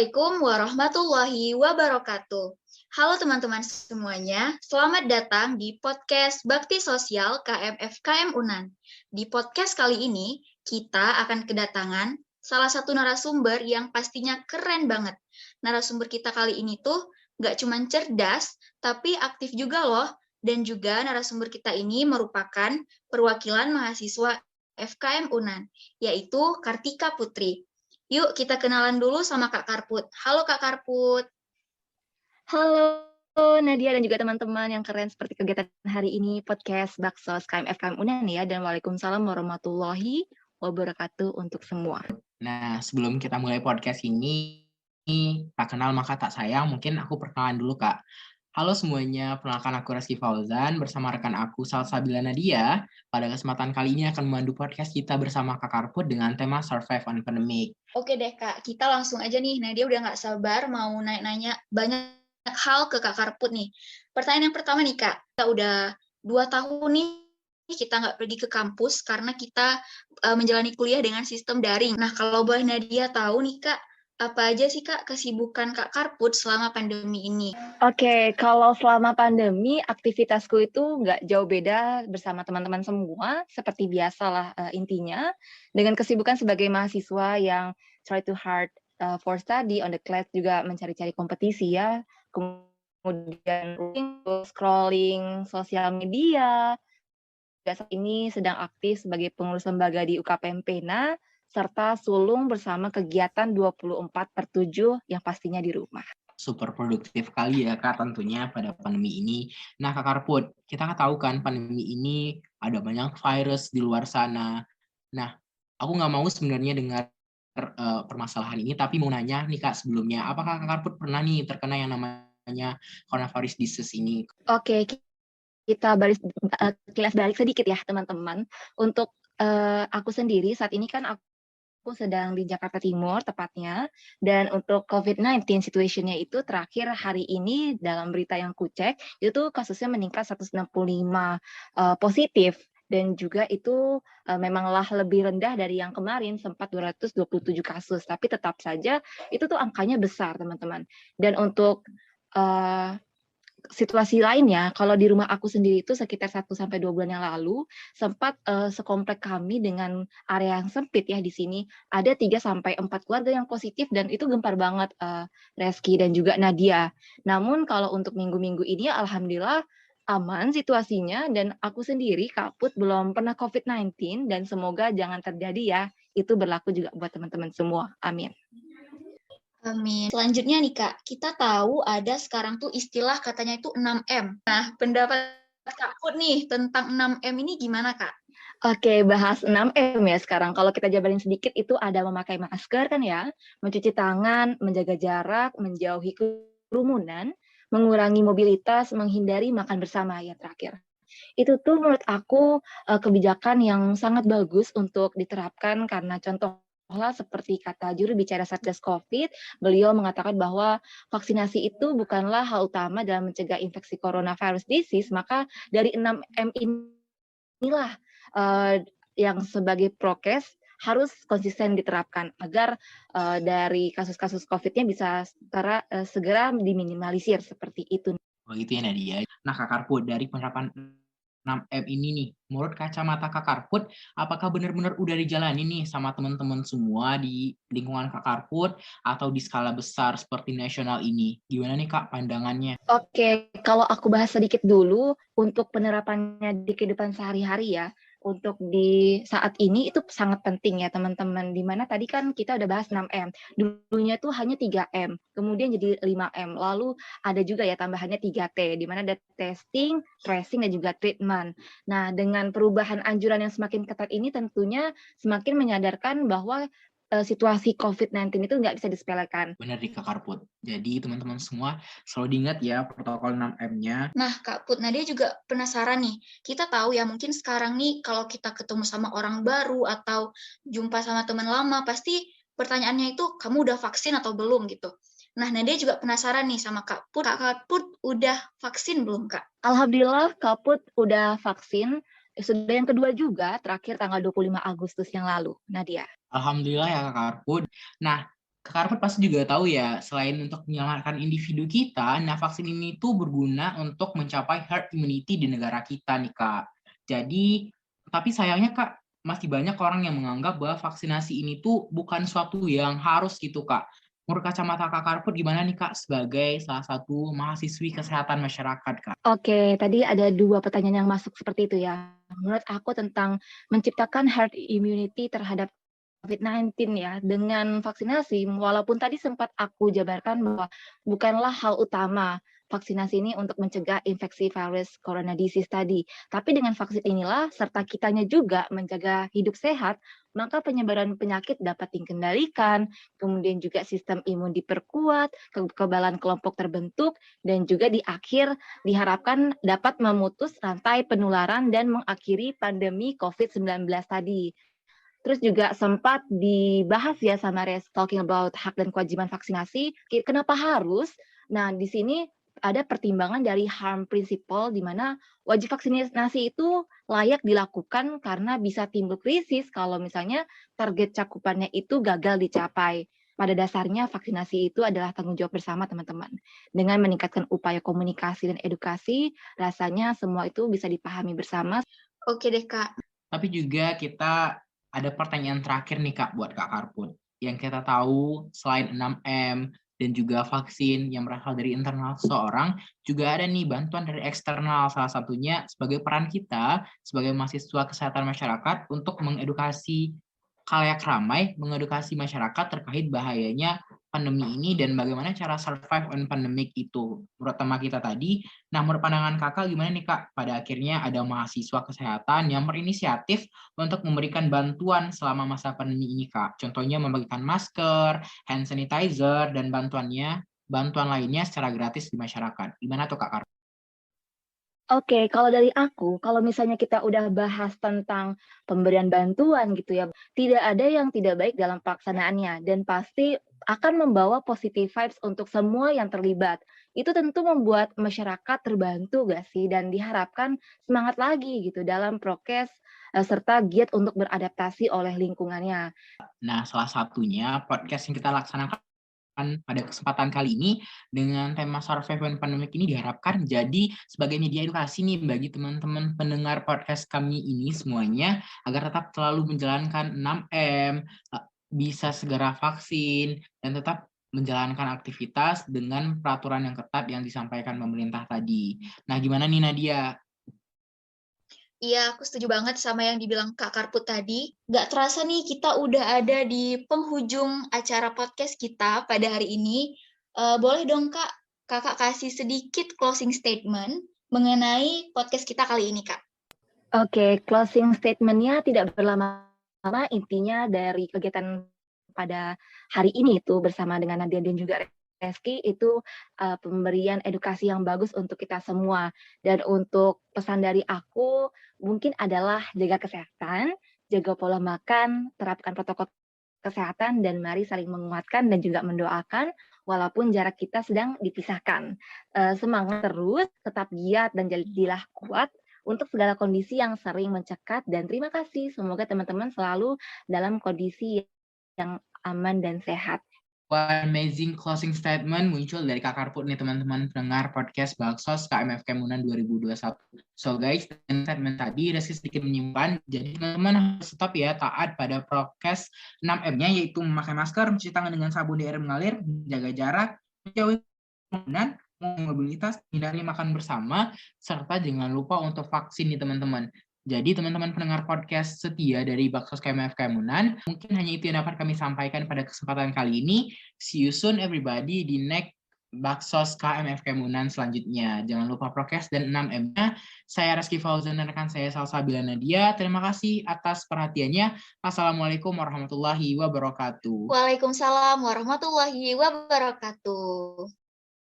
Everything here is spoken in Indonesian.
Assalamualaikum warahmatullahi wabarakatuh. Halo teman-teman semuanya, selamat datang di podcast Bakti Sosial KMFKM UNAN. Di podcast kali ini, kita akan kedatangan salah satu narasumber yang pastinya keren banget. Narasumber kita kali ini tuh nggak cuma cerdas, tapi aktif juga loh. Dan juga narasumber kita ini merupakan perwakilan mahasiswa FKM UNAN, yaitu Kartika Putri. Yuk kita kenalan dulu sama Kak Karput. Halo Kak Karput. Halo Nadia dan juga teman-teman yang keren seperti kegiatan hari ini podcast Baksos KMFKM UNAN ya, dan waalaikumsalam warahmatullahi wabarakatuh untuk semua. Nah, sebelum kita mulai podcast ini, tak kenal maka tak sayang, mungkin aku perkenalan dulu Kak. Halo semuanya, perkenalkan aku Reski Fauzan bersama rekan aku Salsabila Nadia. Pada kesempatan kali ini akan memandu podcast kita bersama Kak Karput dengan tema Survive on Pandemic. Oke deh Kak, kita langsung aja nih. Nadia udah nggak sabar mau nanya banyak hal ke Kak Karput nih. Pertanyaan yang pertama nih Kak, kita udah 2 tahun nih kita nggak pergi ke kampus karena kita menjalani kuliah dengan sistem daring. Nah kalau boleh Nadia tahu nih Kak, apa aja sih Kak kesibukan Kak Karput selama pandemi ini? Oke, kalau selama pandemi aktivitasku itu nggak jauh beda bersama teman-teman semua, seperti biasalah intinya, dengan kesibukan sebagai mahasiswa yang try to hard for study on the class, juga mencari-cari kompetisi ya, kemudian scrolling sosial media. Saat ini sedang aktif sebagai pengurus lembaga di UKPM Pena, serta sulung bersama kegiatan 24/7 yang pastinya di rumah. Super produktif kali ya Kak tentunya pada pandemi ini. Nah Kak Karput, kita tahu kan pandemi ini ada banyak virus di luar sana. Nah, aku nggak mau sebenarnya dengar permasalahan ini, tapi mau nanya nih Kak sebelumnya, apakah Kak Karput pernah nih terkena yang namanya coronavirus disease ini? Oke, kita kilas balik sedikit ya teman-teman. Untuk aku sendiri saat ini kan aku sedang di Jakarta Timur tepatnya, dan untuk COVID-19 situation-nya itu terakhir hari ini dalam berita yang kucek, itu tuh kasusnya meningkat 165 positif, dan juga itu memanglah lebih rendah dari yang kemarin sempat 227 kasus, tapi tetap saja itu tuh angkanya besar teman-teman. Dan untuk situasi lainnya, kalau di rumah aku sendiri itu sekitar 1-2 bulan yang lalu, sempat sekomplek kami dengan area yang sempit ya di sini, ada 3-4 keluarga yang positif, dan itu gempar banget Reski dan juga Nadia. Namun kalau untuk minggu-minggu ini alhamdulillah aman situasinya, dan aku sendiri Kak Put belum pernah COVID-19, dan semoga jangan terjadi ya. Itu berlaku juga buat teman-teman semua. Amin. Amin. Selanjutnya nih Kak, kita tahu ada sekarang tuh istilah katanya itu 6M. Nah, pendapat Kak Put nih tentang 6M ini gimana Kak? Oke, bahas 6M ya sekarang. Kalau kita jabarin sedikit, itu ada memakai masker kan ya, mencuci tangan, menjaga jarak, menjauhi kerumunan, mengurangi mobilitas, menghindari makan bersama ya terakhir. Itu tuh menurut aku kebijakan yang sangat bagus untuk diterapkan, karena contohlah seperti kata juru bicara Satgas Covid, beliau mengatakan bahwa vaksinasi itu bukanlah hal utama dalam mencegah infeksi coronavirus disease, maka dari 6M inilah yang sebagai prokes harus konsisten diterapkan agar dari kasus-kasus COVID-nya bisa segera diminimalisir seperti itu. Oh gitu ya Nadia. Nah Kak Karput, dari penerapan 6M ini nih, menurut kacamata Kak Karput, apakah benar-benar udah dijalani nih sama teman-teman semua di lingkungan Kak Karput atau di skala besar seperti nasional ini? Gimana nih Kak pandangannya? Oke, kalau aku bahas sedikit dulu untuk penerapannya di kehidupan sehari-hari ya. Untuk di saat ini itu sangat penting ya teman-teman. Dimana tadi kan kita udah bahas 6M. Dulunya tuh hanya 3M, kemudian jadi 5M. Lalu ada juga ya tambahannya 3T, di mana ada testing, tracing, dan juga treatment. Nah, dengan perubahan anjuran yang semakin ketat ini tentunya semakin menyadarkan bahwa situasi COVID-19 itu nggak bisa disepelekan. Benar di Kak Karput. Jadi teman-teman semua selalu diingat ya protokol 6M-nya. Nah, Kak Put, Nadia juga penasaran nih. Kita tahu ya mungkin sekarang nih kalau kita ketemu sama orang baru atau jumpa sama teman lama, pasti pertanyaannya itu kamu udah vaksin atau belum gitu. Nah, Nadia juga penasaran nih sama Kak Put. Kak Put udah vaksin belum, Kak? Alhamdulillah Kak Put udah vaksin. Sudah yang kedua juga, terakhir tanggal 25 Agustus yang lalu, Nadia. Alhamdulillah ya Kak Karput. Nah, Kak Karpet pasti juga tahu ya, selain untuk menyelamatkan individu kita, nah vaksin ini tuh berguna untuk mencapai herd immunity di negara kita nih Kak. Jadi, tapi sayangnya Kak, masih banyak orang yang menganggap bahwa vaksinasi ini tuh bukan suatu yang harus gitu Kak. Menurut kacamata Kak Karpet gimana nih Kak sebagai salah satu mahasiswi kesehatan masyarakat Kak? Oke, tadi ada 2 pertanyaan yang masuk seperti itu ya. Menurut aku tentang menciptakan herd immunity terhadap COVID-19 ya, dengan vaksinasi, walaupun tadi sempat aku jabarkan bahwa bukanlah hal utama vaksinasi ini untuk mencegah infeksi virus corona disease tadi. Tapi dengan vaksin inilah, serta kitanya juga menjaga hidup sehat, maka penyebaran penyakit dapat dikendalikan, kemudian juga sistem imun diperkuat, kekebalan kelompok terbentuk, dan juga di akhir diharapkan dapat memutus rantai penularan dan mengakhiri pandemi COVID-19 tadi. Terus juga sempat dibahas ya sama Res talking about hak dan kewajiban vaksinasi. Kenapa harus? Nah, di sini ada pertimbangan dari harm principle di mana wajib vaksinasi itu layak dilakukan karena bisa timbul krisis kalau misalnya target cakupannya itu gagal dicapai. Pada dasarnya vaksinasi itu adalah tanggung jawab bersama teman-teman. Dengan meningkatkan upaya komunikasi dan edukasi, rasanya semua itu bisa dipahami bersama. Oke deh, Kak. Tapi juga kita ada pertanyaan terakhir nih Kak buat Kak Karput. Yang kita tahu selain 6M dan juga vaksin yang berasal dari internal seseorang, juga ada nih bantuan dari eksternal, salah satunya sebagai peran kita sebagai mahasiswa kesehatan masyarakat untuk mengedukasi khalayak ramai, mengedukasi masyarakat terkait bahayanya pandemi ini dan bagaimana cara survive on pandemic itu. Menurut tema kita tadi, nah menurut pandangan kakak gimana nih Kak? Pada akhirnya ada mahasiswa kesehatan yang berinisiatif untuk memberikan bantuan selama masa pandemi ini Kak. Contohnya membagikan masker, hand sanitizer, dan bantuan lainnya secara gratis di masyarakat. Gimana tuh Kak? Oke, kalau dari aku, kalau misalnya kita udah bahas tentang pemberian bantuan gitu ya, tidak ada yang tidak baik dalam pelaksanaannya dan pasti akan membawa positive vibes untuk semua yang terlibat. Itu tentu membuat masyarakat terbantu gak sih? Dan diharapkan semangat lagi gitu dalam prokes serta giat untuk beradaptasi oleh lingkungannya. Nah, salah satunya podcast yang kita laksanakan pada kesempatan kali ini dengan tema Survive when Pandemic ini diharapkan jadi sebagai media edukasi nih bagi teman-teman pendengar podcast kami ini semuanya agar tetap selalu menjalankan 6M, bisa segera vaksin, dan tetap menjalankan aktivitas dengan peraturan yang ketat yang disampaikan pemerintah tadi. Nah, gimana nih Nadia? Iya, aku setuju banget sama yang dibilang Kak Karput tadi. Nggak terasa nih kita udah ada di penghujung acara podcast kita pada hari ini. Boleh dong Kak, Kakak kasih sedikit closing statement mengenai podcast kita kali ini, Kak. Oke, closing statement-nya tidak berlama-lama, intinya dari kegiatan pada hari ini itu bersama dengan Nadia dan juga Reski itu pemberian edukasi yang bagus untuk kita semua. Dan untuk pesan dari aku mungkin adalah jaga kesehatan, jaga pola makan, terapkan protokol kesehatan, dan mari saling menguatkan dan juga mendoakan walaupun jarak kita sedang dipisahkan. Semangat terus, tetap giat dan jadilah kuat untuk segala kondisi yang sering mencekat dan terima kasih. Semoga teman-teman selalu dalam kondisi yang aman dan sehat. One amazing closing statement muncul dari Kak Karput nih teman-teman pendengar podcast Baksos KMF Kemunan 2021. So guys, dengan statement tadi Reski sedikit menyimpan, jadi teman-teman harus tetap ya taat pada prokes 6M-nya yaitu memakai masker, mencuci tangan dengan sabun di air mengalir, menjaga jarak, menjauhi kerumunan, mobilitas, hindari makan bersama, serta jangan lupa untuk vaksin nih teman-teman. Jadi teman-teman pendengar podcast setia dari Baksos KMF Kemunan, mungkin hanya itu yang dapat kami sampaikan pada kesempatan kali ini. See you soon everybody di next Baksos KMF Kemunan selanjutnya. Jangan lupa prokes dan 6M-nya. Saya Reski Fauzan dan rekan saya Salsabila Nadia. Terima kasih atas perhatiannya. Assalamualaikum warahmatullahi wabarakatuh. Waalaikumsalam warahmatullahi wabarakatuh.